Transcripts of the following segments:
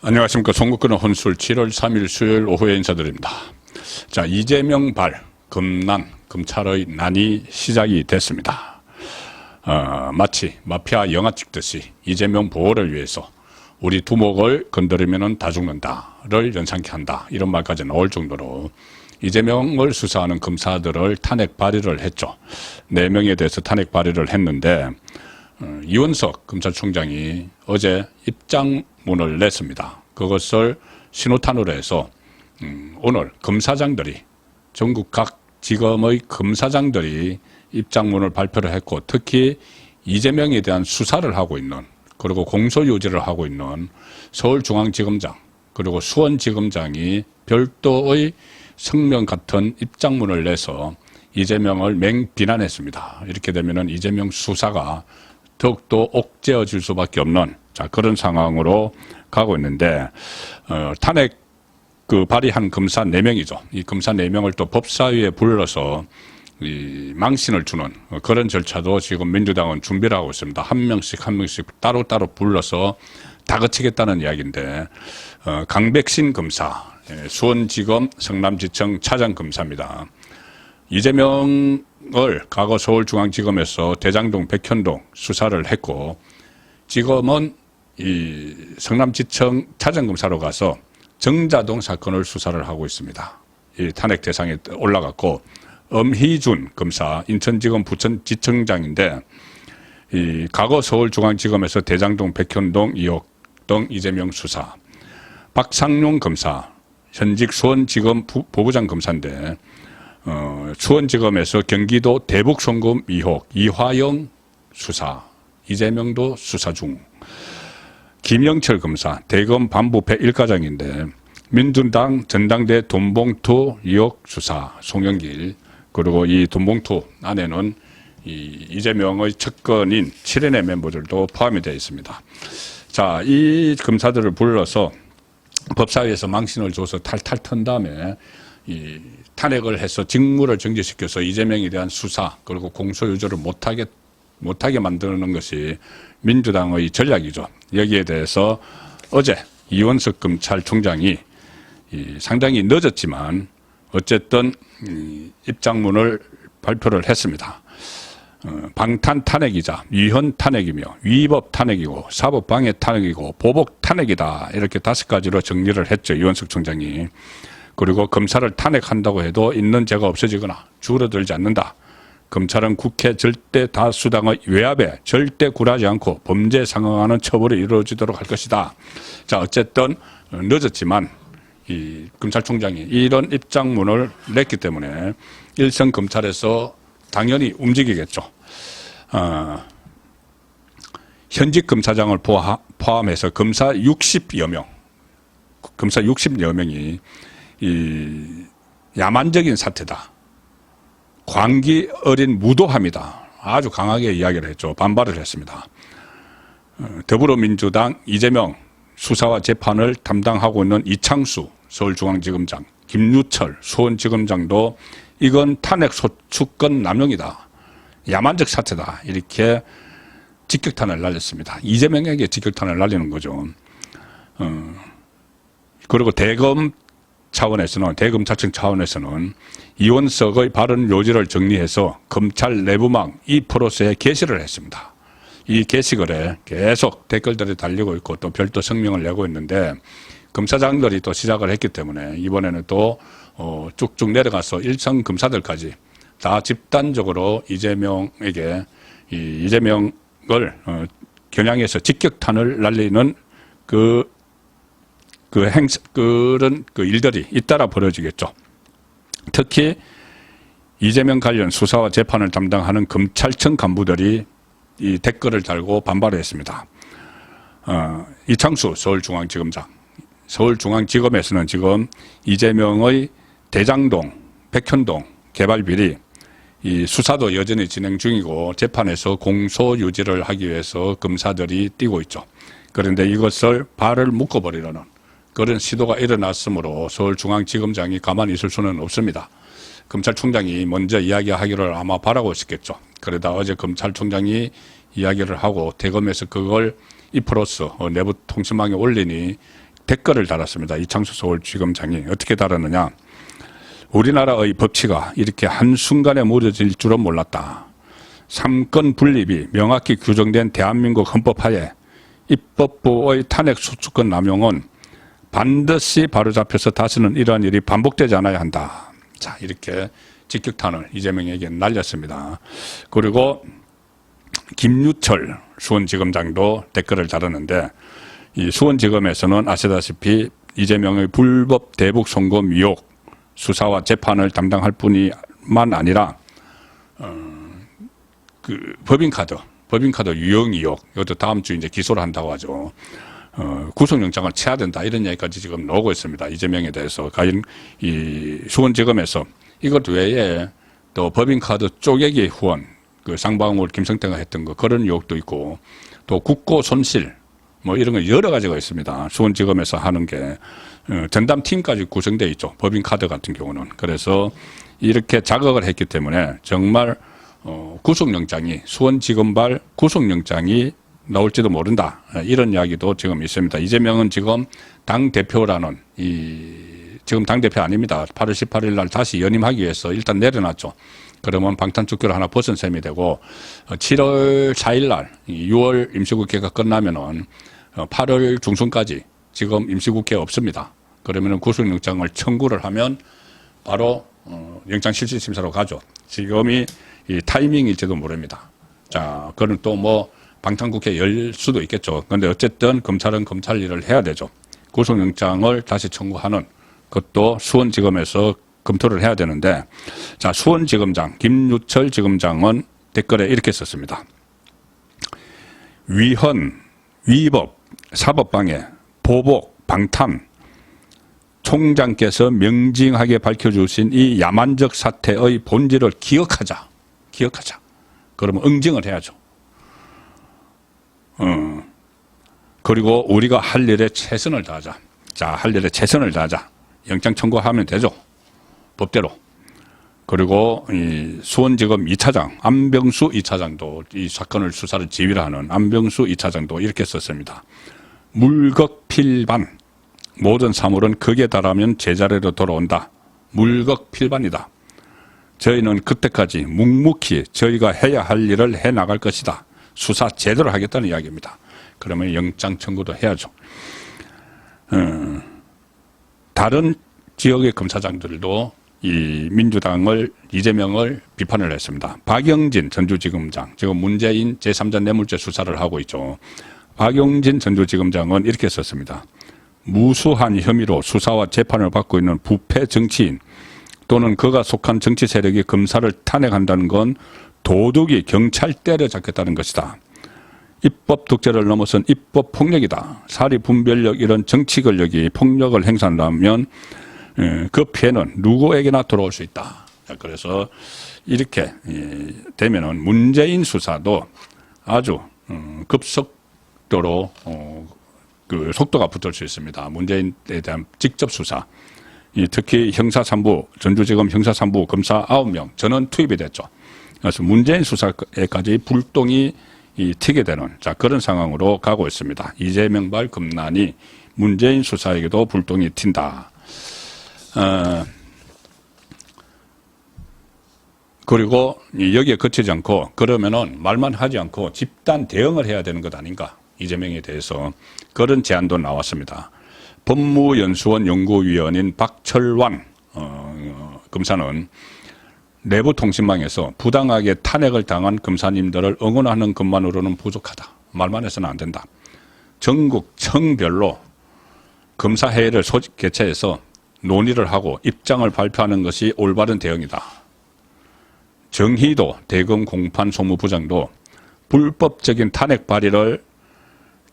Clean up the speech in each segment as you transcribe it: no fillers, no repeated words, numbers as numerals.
안녕하십니까. 송국근의 혼술 7월 3일 수요일 오후에 인사드립니다. 자, 이재명 발, 금난, 검찰의 난이 시작이 됐습니다. 마치 마피아 영화 찍듯이 이재명 보호를 위해서 우리 두목을 건드리면 다 죽는다를 연상케 한다. 이런 말까지 나올 정도로 이재명을 수사하는 검사들을 탄핵 발의를 했죠. 4명에 대해서 탄핵 발의를 했는데 이원석 검찰총장이 어제 입장문을 냈습니다. 그것을 신호탄으로 해서 오늘 검사장들이 전국 각 지검의 검사장들이 입장문을 발표를 했고, 특히 이재명에 대한 수사를 하고 있는, 그리고 공소유지를 하고 있는 서울중앙지검장 그리고 수원지검장이 별도의 성명 같은 입장문을 내서 이재명을 맹비난했습니다. 이렇게 되면은 이재명 수사가 더욱더 옥죄어질 수밖에 없는 그런 상황으로 가고 있는데, 탄핵 발의한 검사 4명이죠. 이 검사 4명을 또 법사위에 불러서 이 망신을 주는 그런 절차도 지금 민주당은 준비를 하고 있습니다. 한 명씩 따로따로 불러서 다그치겠다는 이야기인데, 강백신 검사, 수원지검 성남지청 차장검사입니다. 이재명을 과거 서울중앙지검에서 대장동, 백현동 수사를 했고, 지금은 이 성남지청 차장검사로 가서 정자동 사건을 수사를 하고 있습니다. 이 탄핵 대상에 올라갔고, 엄희준 검사, 인천지검 부천지청장인데, 이 과거 서울중앙지검에서 대장동, 백현동, 이옥동 이재명 수사, 박상용 검사, 현직 수원지검 보부장 검사인데, 수원지검에서 경기도 대북송금 의혹 이화영 수사, 이재명도 수사 중. 김영철 검사, 대검 반부패 1과장인데 민주당 전당대 돈봉투 의혹 수사, 송영길. 그리고 이 돈봉투 안에는 이재명의 측근인 7인의 멤버들도 포함이 되어 있습니다. 자, 이 검사들을 불러서 법사위에서 망신을 줘서 탈탈 턴 다음에 이 탄핵을 해서 직무를 정지시켜서 이재명에 대한 수사 그리고 공소유지를 못하게 만드는 것이 민주당의 전략이죠. 여기에 대해서 어제 이원석 검찰총장이 상당히 늦었지만 어쨌든 입장문을 발표를 했습니다. 방탄 탄핵이자 위헌 탄핵이며 위법 탄핵이고 사법방해 탄핵이고 보복 탄핵이다. 이렇게 5가지로 정리를 했죠. 이원석 총장이. 그리고 검사를 탄핵한다고 해도 있는 죄가 없어지거나 줄어들지 않는다. 검찰은 국회 절대 다수당의 외압에 절대 굴하지 않고 범죄에 상응하는 처벌이 이루어지도록 할 것이다. 자, 어쨌든 늦었지만 이 검찰총장이 이런 입장문을 냈기 때문에 일선 검찰에서 당연히 움직이겠죠. 현직 검사장을 포함해서 검사 60여 명이 이 야만적인 사태다. 광기 어린 무도함이다. 아주 강하게 이야기를 했죠. 반발을 했습니다. 더불어민주당 이재명 수사와 재판을 담당하고 있는 이창수 서울중앙지검장, 김유철 수원지검장도 이건 탄핵 소추권 남용이다. 야만적 사태다. 이렇게 직격탄을 날렸습니다. 이재명에게 직격탄을 날리는 거죠. 그리고 대검찰청 차원에서는 이원석의 발언 요지를 정리해서 검찰 내부망 E+에 게시를 했습니다. 이 게시글에 계속 댓글들이 달리고 있고 또 별도 성명을 내고 있는데, 검사장들이 또 시작을 했기 때문에 이번에는 또 쭉쭉 내려가서 일선 검사들까지 다 집단적으로 이재명에게 이재명을 겨냥해서 직격탄을 날리는 그런 일들이 잇따라 벌어지겠죠. 특히 이재명 관련 수사와 재판을 담당하는 검찰청 간부들이 이 댓글을 달고 반발을 했습니다. 이창수 서울중앙지검장, 서울중앙지검에서는 지금 이재명의 대장동, 백현동 개발 비리 이 수사도 여전히 진행 중이고 재판에서 공소유지를 하기 위해서 검사들이 뛰고 있죠. 그런데 이것을 발을 묶어버리려는 그런 시도가 일어났으므로 서울중앙지검장이 가만히 있을 수는 없습니다. 검찰총장이 먼저 이야기하기를 아마 바라고 있었겠죠. 그러다 어제 검찰총장이 이야기를 하고 대검에서 그걸 E+ 내부 통신망에 올리니 댓글을 달았습니다. 이창수 서울지검장이 어떻게 달았느냐. 우리나라의 법치가 이렇게 한순간에 무너질 줄은 몰랐다. 삼권 분립이 명확히 규정된 대한민국 헌법하에 입법부의 탄핵 소추권 남용은 반드시 바로잡혀서 다시는 이러한 일이 반복되지 않아야 한다. 자, 이렇게 직격탄을 이재명에게 날렸습니다. 그리고 김유철 수원지검장도 댓글을 달았는데, 이 수원지검에서는 아시다시피 이재명의 불법 대북 송금 의혹 수사와 재판을 담당할 뿐만 아니라 그 법인카드 유용 의혹, 이것도 다음 주 이제 기소를 한다고 하죠. 구속영장을 쳐야 된다, 이런 얘기까지 지금 나오고 있습니다. 이재명에 대해서. 과연 이 수원지검에서 이것 외에 또 법인카드 쪼개기 후원, 그 쌍방울 김성태가 했던 거, 그런 의혹도 있고, 또 국고 손실, 뭐 이런 거 여러 가지가 있습니다. 수원지검에서 하는 게. 전담팀까지 구성되어 있죠. 법인카드 같은 경우는. 그래서 이렇게 자극을 했기 때문에 정말 구속영장이, 수원지검발 구속영장이 나올지도 모른다, 이런 이야기도 지금 있습니다. 이재명은 지금 당대표라는, 지금 당대표 아닙니다. 8월 18일 날 다시 연임하기 위해서 일단 내려놨죠. 그러면 방탄축구를 하나 벗은 셈이 되고, 7월 4일 날 6월 임시국회가 끝나면은 8월 중순까지 지금 임시국회 없습니다. 그러면은 구속영장을 청구를 하면 바로 영장실질심사로 가죠. 지금이 이 타이밍일지도 모릅니다. 자, 그건 또 뭐 방탄국회 열 수도 있겠죠. 그런데 어쨌든 검찰은 검찰 일을 해야 되죠. 구속영장을 다시 청구하는 것도 수원지검에서 검토를 해야 되는데, 자, 수원지검장 김유철 지검장은 댓글에 이렇게 썼습니다. 위헌, 위법, 사법방해, 보복, 방탄, 총장께서 명징하게 밝혀주신 이 야만적 사태의 본질을 기억하자. 그러면 응징을 해야죠. 그리고 우리가 할 일에 최선을 다하자. 자, 할 일에 최선을 다하자. 영장 청구하면 되죠. 법대로. 그리고 이 수원지검 2차장, 안병수 2차장도 이 사건을 수사를 지휘를 하는 안병수 2차장도 이렇게 썼습니다. 물극필반. 모든 사물은 극에 달하면 제자리로 돌아온다. 물극필반이다. 저희는 그때까지 묵묵히 저희가 해야 할 일을 해나갈 것이다. 수사 제대로 하겠다는 이야기입니다. 그러면 영장 청구도 해야죠. 다른 지역의 검사장들도 이 민주당을, 이재명을 비판을 했습니다. 박영진 전주지검장, 지금 문재인 제3자 뇌물죄 수사를 하고 있죠. 박영진 전주지검장은 이렇게 썼습니다. 무수한 혐의로 수사와 재판을 받고 있는 부패 정치인 또는 그가 속한 정치 세력이 검사를 탄핵한다는 건 도둑이 경찰 때려잡겠다는 것이다. 입법 독재를 넘어선 입법 폭력이다. 사리 분별력, 이런 정치 권력이 폭력을 행사한다면 그 피해는 누구에게나 돌아올 수 있다. 그래서 이렇게 되면은 문재인 수사도 아주 급속도로 그 속도가 붙을 수 있습니다. 문재인에 대한 직접 수사. 특히 형사 3부, 전주지검 형사 3부 검사 9명 전원 투입이 됐죠. 그래서 문재인 수사에까지 불똥이 튀게 되는, 자, 그런 상황으로 가고 있습니다. 이재명발 금난이 문재인 수사에게도 불똥이 튄다. 그리고 여기에 그치지 않고, 그러면은 말만 하지 않고 집단 대응을 해야 되는 것 아닌가, 이재명에 대해서. 그런 제안도 나왔습니다. 법무연수원 연구위원인 박철완 검사는 내부 통신망에서 부당하게 탄핵을 당한 검사님들을 응원하는 것만으로는 부족하다. 말만 해서는 안 된다. 전국 청별로 검사회의를 개최해서 논의를 하고 입장을 발표하는 것이 올바른 대응이다. 정희도 대검 공판 소무부장도 불법적인 탄핵 발의를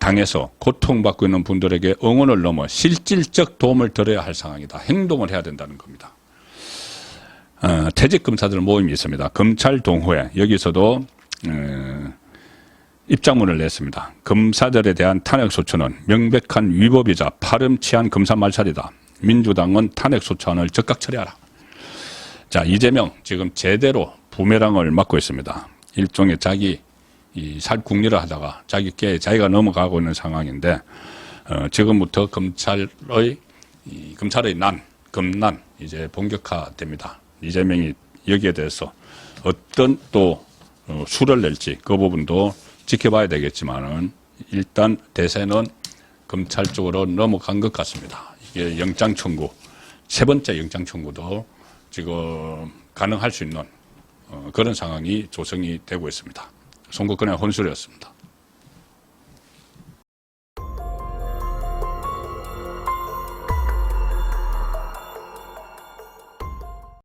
당해서 고통받고 있는 분들에게 응원을 넘어 실질적 도움을 드려야 할 상황이다. 행동을 해야 된다는 겁니다. 퇴직 검사들 모임이 있습니다. 검찰 동호회, 여기서도 입장문을 냈습니다. 검사들에 대한 탄핵 소추는 명백한 위법이자 파렴치한 검사 말살이다. 민주당은 탄핵 소추안을 즉각 처리하라. 자, 이재명 지금 제대로 부메랑을 맞고 있습니다. 일종의 자기 이 살궁리를 하다가 자기가 넘어가고 있는 상황인데, 지금부터 검찰의 금난 이제 본격화됩니다. 이재명이 여기에 대해서 어떤 또 수를 낼지 그 부분도 지켜봐야 되겠지만은 일단 대세는 검찰 쪽으로 넘어간 것 같습니다. 이게 영장 청구, 세 번째 영장 청구도 지금 가능할 수 있는 그런 상황이 조성이 되고 있습니다. 송국근의 혼술이었습니다.